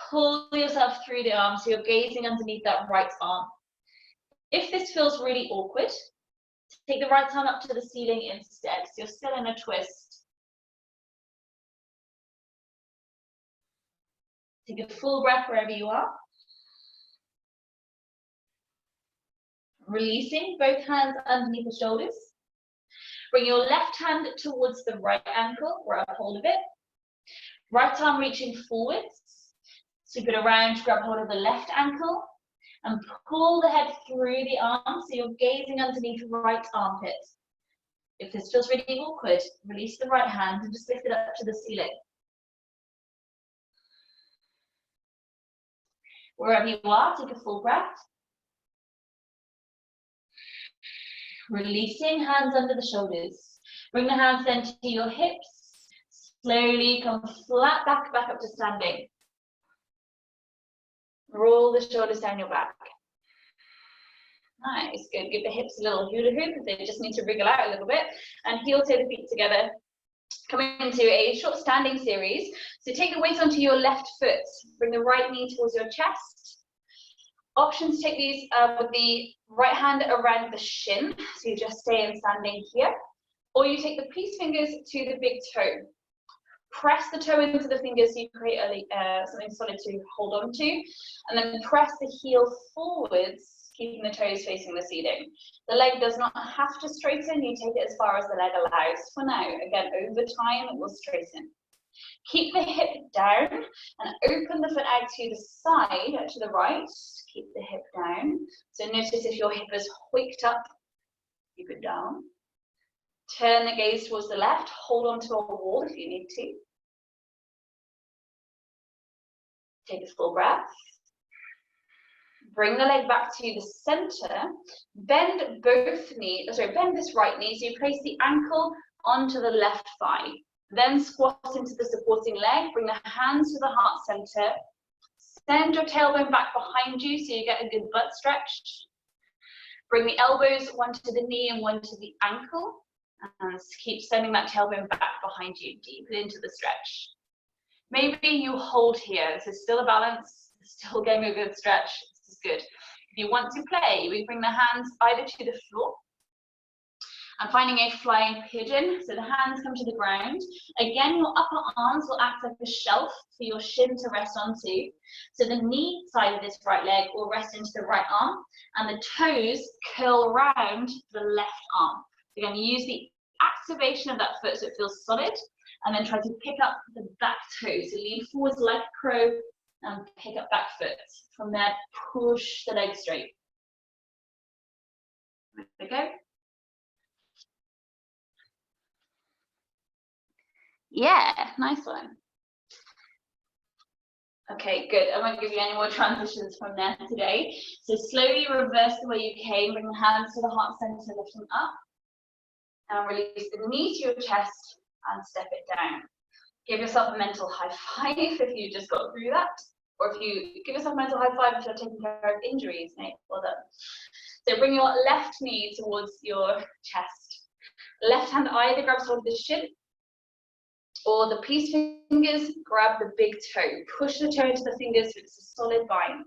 Pull yourself through the arm so you're gazing underneath that right arm. If this feels really awkward, take the right arm up to the ceiling instead, so you're still in a twist. Take a full breath wherever you are. Releasing both hands underneath the shoulders. Bring your left hand towards the right ankle, grab hold of it. Right arm reaching forwards. Sweep it around, grab hold of the left ankle. And pull the head through the arm so you're gazing underneath the right armpit. If this feels really awkward, release the right hand and just lift it up to the ceiling. Wherever you are, take a full breath. Releasing, hands under the shoulders. Bring the hands then to your hips. Slowly come flat back up to standing. Roll the shoulders down your back. Nice, good. Give the hips a little hula hoop if they just need to wriggle out a little bit. And heel toe the feet together. Coming into a short standing series. So take the weight onto your left foot. Bring the right knee towards your chest. Options, take these with the right hand around the shin, so you just stay in standing here, or you take the peace fingers to the big toe. Press the toe into the fingers so you create something solid to hold on to, and then press the heel forwards, keeping the toes facing the ceiling. The leg does not have to straighten, you take it as far as the leg allows for now. Again, over time it will straighten. Keep the hip down and open the foot out to the side, to the right. Keep the hip down. So notice if your hip is hoiked up, keep it down. Turn the gaze towards the left. Hold on to a wall if you need to. Take a full breath. Bring the leg back to the center. Bend bend this right knee. So you place the ankle onto the left thigh. Then squat into the supporting leg, bring the hands to the heart center. Send your tailbone back behind you so you get a good butt stretch. Bring the elbows, one to the knee and one to the ankle. And keep sending that tailbone back behind you, deep into the stretch. Maybe you hold here. This is still a balance, still getting a good stretch. This is good. If you want to play, we bring the hands either to the floor. I'm finding a flying pigeon, so the hands come to the ground. Again, your upper arms will act like a shelf for your shin to rest onto. So the knee side of this right leg will rest into the right arm, and the toes curl around the left arm. So again, use the activation of that foot so it feels solid, and then try to pick up the back toe. So lean forwards like a crow and pick up back foot. From there, push the leg straight. There we go. Yeah, nice one. Okay, good. I won't give you any more transitions from there today. So slowly reverse the way you came, bring the hands to the heart center, lifting up. And release the knee to your chest and step it down. Give yourself a mental high five if you just got through that. Or if you give yourself a mental high five if you're taking care of injuries, mate. Well done. So bring your left knee towards your chest. Left hand either grabs hold of the shin, or the peace fingers grab the big toe. Push the toe into the fingers so it's a solid bind.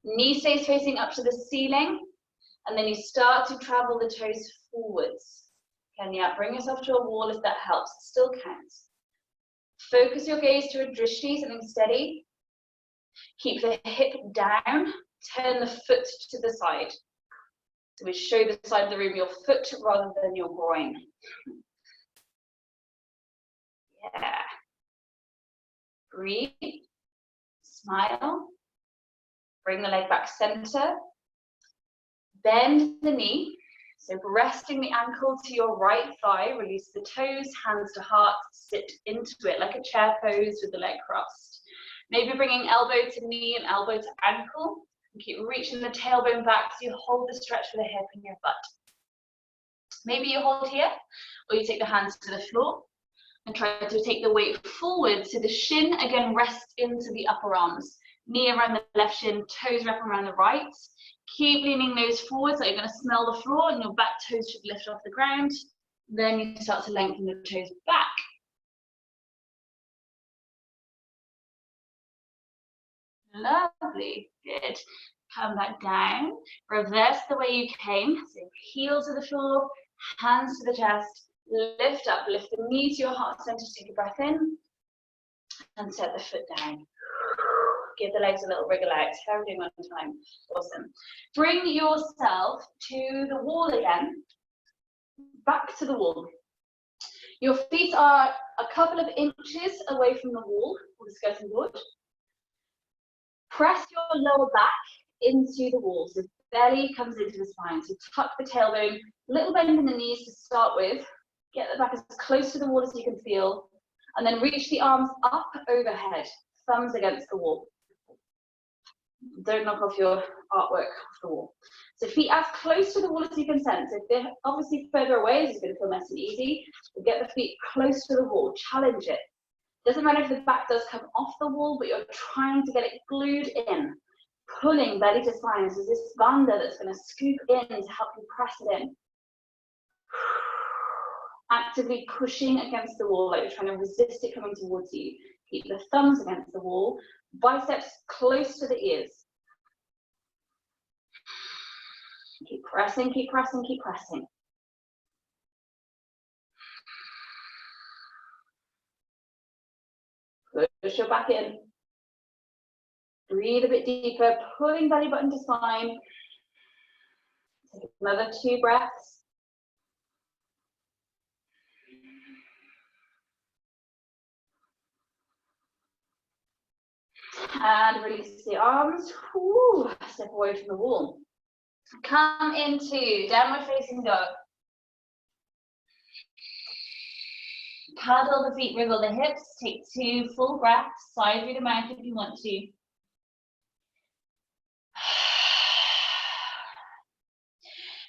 Knee stays facing up to the ceiling, and then you start to travel the toes forwards. Can you bring yourself to a wall if that helps? It still counts. Focus your gaze to a drishti, something steady. Keep the hip down, turn the foot to the side. So we show the side of the room your foot rather than your groin. Yeah. Breathe, smile, bring the leg back center, bend the knee, so resting the ankle to your right thigh, release the toes, hands to heart, sit into it like a chair pose with the leg crossed. Maybe bringing elbow to knee and elbow to ankle, and keep reaching the tailbone back so you hold the stretch for the hip in your butt. Maybe you hold here, or you take the hands to the floor, and try to take the weight forward so the shin again rests into the upper arms. Knee around the left shin, toes wrap around the right. Keep leaning those forward so you're going to smell the floor and your back toes should lift off the ground. Then you start to lengthen the toes back. Lovely, good. Come back down, reverse the way you came. So heel to the floor, hands to the chest, lift up, lift the knee to your heart center, take a breath in, and set the foot down. Give the legs a little wriggle out. How are we doing on time? Awesome. Bring yourself to the wall again. Back to the wall. Your feet are a couple of inches away from the wall, or the skirting board. Press your lower back into the wall. So belly comes into the spine. So tuck the tailbone, little bend in the knees to start with. Get the back as close to the wall as you can feel. And then reach the arms up overhead, thumbs against the wall. Don't knock off your artwork off the wall. So feet as close to the wall as you can sense. If they're obviously further away, it's going to feel nice and easy. But get the feet close to the wall, challenge it. Doesn't matter if the back does come off the wall, but you're trying to get it glued in. Pulling belly to spine. So this bandha that's going to scoop in to help you press it in. Actively pushing against the wall, like you're trying to resist it coming towards you. Keep the thumbs against the wall, biceps close to the ears. Keep pressing, keep pressing, keep pressing. Push your back in. Breathe a bit deeper, pulling belly button to spine. Take another 2 breaths. And release the arms. Ooh, step away from the wall. Come into downward facing dog. Paddle the feet, wriggle the hips. Take 2 full breaths. Sigh through the mouth if you want to.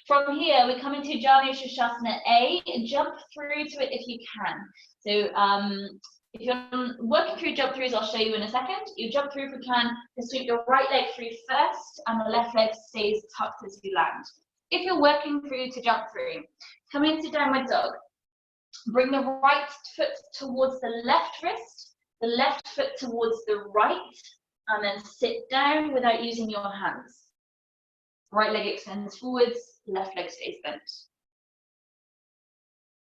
From here, we come into Janu Shasana A. Jump through to it if you can. So if you're working through jump throughs, I'll show you in a second. You jump through if you can, to sweep your right leg through first, and the left leg stays tucked as you land. If you're working through to jump through, come into downward dog. Bring the right foot towards the left wrist, the left foot towards the right, and then sit down without using your hands. Right leg extends forwards, left leg stays bent.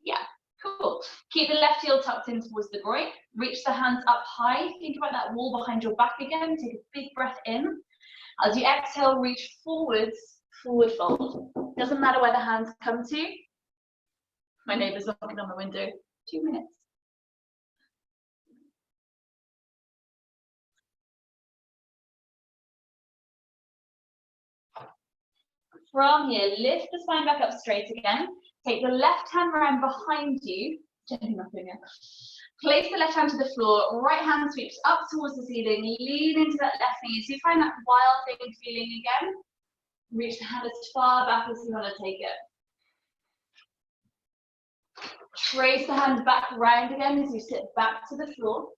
Yeah, cool. Keep the left heel tucked in towards the groin. Reach the hands up high. Think about that wall behind your back again. Take a big breath in. As you exhale, reach forwards, forward fold. Doesn't matter where the hands come to. My neighbour's knocking on the window. 2 minutes. From here, lift the spine back up straight again. Take the left hand round behind you. Gently knocking it. Place the left hand to the floor. Right hand sweeps up towards the ceiling. Lean into that left knee. So you find that wild thing feeling again. Reach the hand as far back as you want to take it. Trace the hand back round again as you sit back to the floor.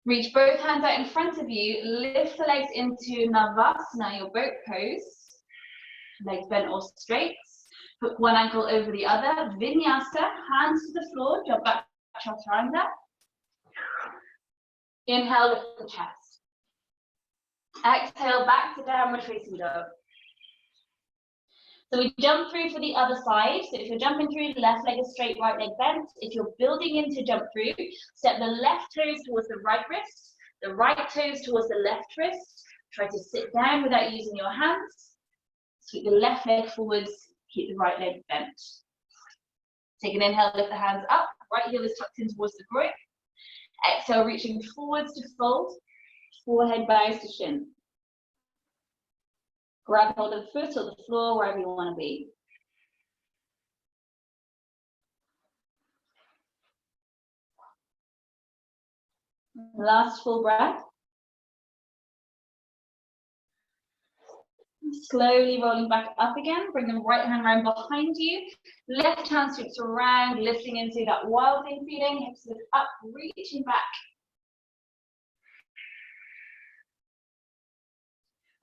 Reach both hands out in front of you. Lift the legs into NamaSTE-at-home, your boat pose. Legs bent or straight. Put one ankle over the other. Vinyasa, hands to the floor. Jump back, chaturanga. Inhale, lift the chest. Exhale, back to downward facing dog. So we jump through for the other side. So if you're jumping through, the left leg is straight, right leg bent. If you're building in to jump through, step the left toes towards the right wrist, the right toes towards the left wrist. Try to sit down without using your hands. Sweep the left leg forwards, keep the right leg bent. Take an inhale, lift the hands up. Right heel is tucked in towards the groin. Exhale, reaching forwards to fold. Forehead bows to shin. Grab hold of the foot or the floor, wherever you want to be. Last full breath. Slowly rolling back up again. Bring the right hand round behind you. Left hand sweeps around, lifting into that wild thing feeling. Hips lift up, reaching back.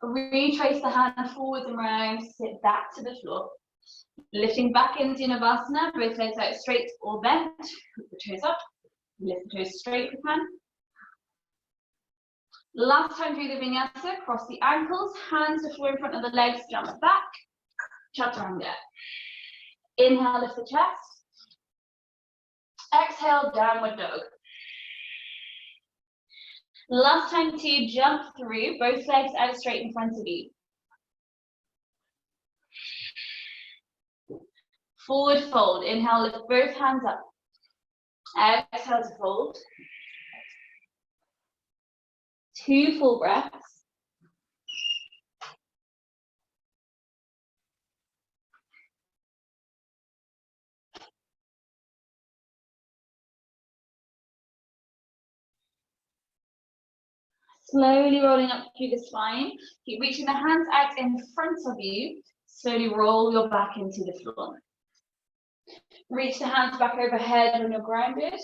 Retrace the hand forwards and round, sit back to the floor. Lifting back into Navasana, both legs out straight or bent. Put the toes up, lift the toes straight if you can. Last time through the vinyasa, cross the ankles, hands to floor in front of the legs, jump back, chaturanga. Inhale, lift the chest. Exhale, downward dog. Last time to jump through, both legs out straight in front of you. Forward fold. Inhale, lift both hands up. Exhale to fold. 2 full breaths. Slowly rolling up through the spine. Keep reaching the hands out in front of you. Slowly roll your back into the floor. Reach the hands back overhead when you're grounded.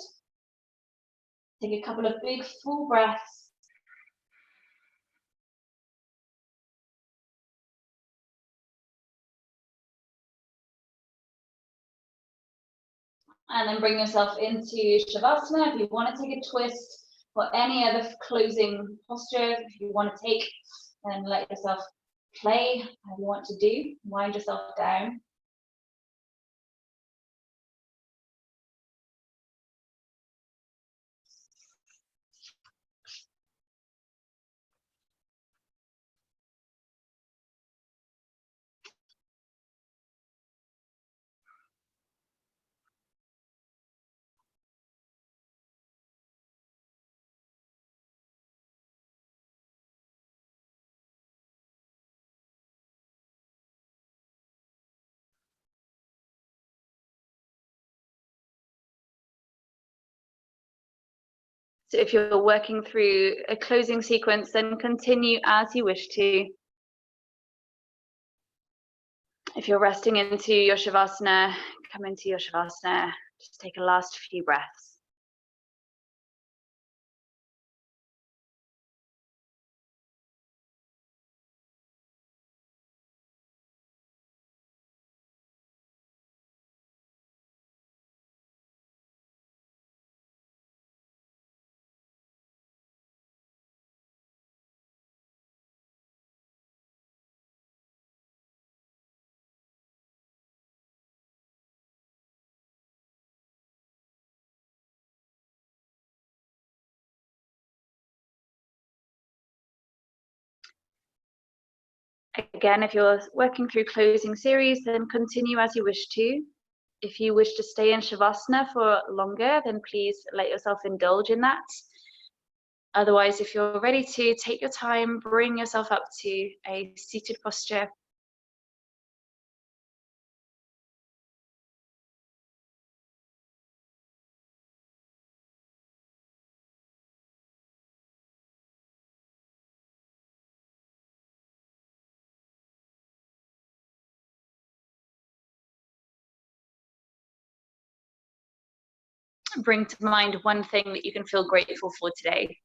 Take a couple of big full breaths. And then bring yourself into Shavasana. If you want to take a twist or any other closing posture, if you want to take, then let yourself play how you want to do. Wind yourself down. So if you're working through a closing sequence, then continue as you wish to. If you're resting into your Shavasana, come into your Shavasana. Just take a last few breaths. Again, if you're working through closing series, then continue as you wish to. If you wish to stay in Shavasana for longer, then please let yourself indulge in that. Otherwise, if you're ready to, take your time, bring yourself up to a seated posture. Bring to mind one thing that you can feel grateful for today.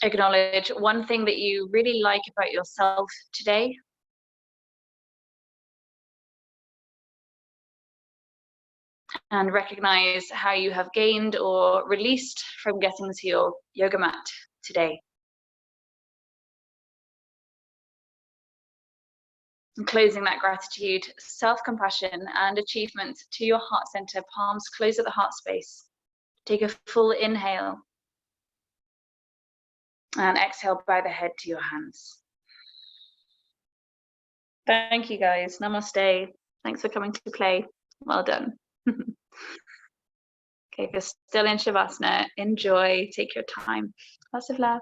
Acknowledge one thing that you really like about yourself today. And recognize how you have gained or released from getting to your yoga mat today. And closing that gratitude, self-compassion and achievement to your heart center, palms close at the heart space. Take a full inhale. And exhale, bow the head to your hands. Thank you guys. Namaste. Thanks for coming to play. Well done. Okay, if you're still in Shavasana, enjoy, take your time. Lots of love.